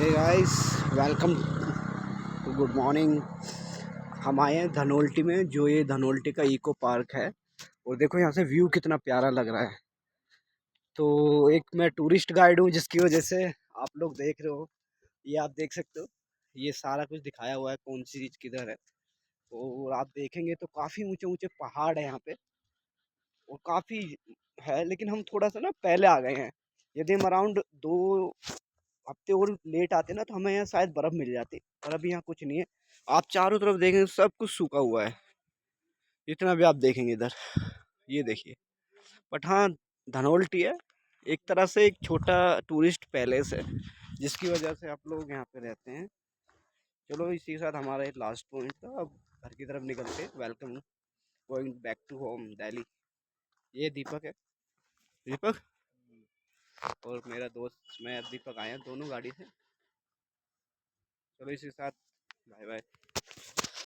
Hey guys, welcome to good morning. हम आए हैं धनोल्टी में, जो ये धनोल्टी का इको पार्क है। और देखो यहाँ से व्यू कितना प्यारा लग रहा है। तो एक मैं टूरिस्ट गाइड हूँ, जिसकी वजह से आप लोग देख रहे हो, ये आप देख सकते हो, ये सारा कुछ दिखाया हुआ है कौन सी चीज़ किधर है। और आप देखेंगे तो काफ़ी ऊंचे ऊंचे पहाड़ है यहाँ पे, और काफ़ी है। लेकिन हम थोड़ा सा ना पहले आ गए हैं। यदि हम अराउंड 2 हफ्ते और लेट आते ना, तो हमें यहाँ शायद बर्फ़ मिल जाती। पर अभी यहाँ कुछ नहीं है। आप चारों तरफ देखेंगे तो सब कुछ सूखा हुआ है, जितना भी आप देखेंगे इधर। ये देखिए। बट हाँ, धनोल्टी है, एक तरह से एक छोटा टूरिस्ट पैलेस है, जिसकी वजह से आप लोग यहाँ पे रहते हैं। चलो, इसी के साथ हमारा एक लास्ट पॉइंट था। अब घर की तरफ निकलते हैं। Welcome, going back to home Delhi. ये दीपक है। दीपक और मेरा दोस्त, मैं दीपक आए हैं दोनों गाड़ी से। चलो, इसी के साथ बाय बाय।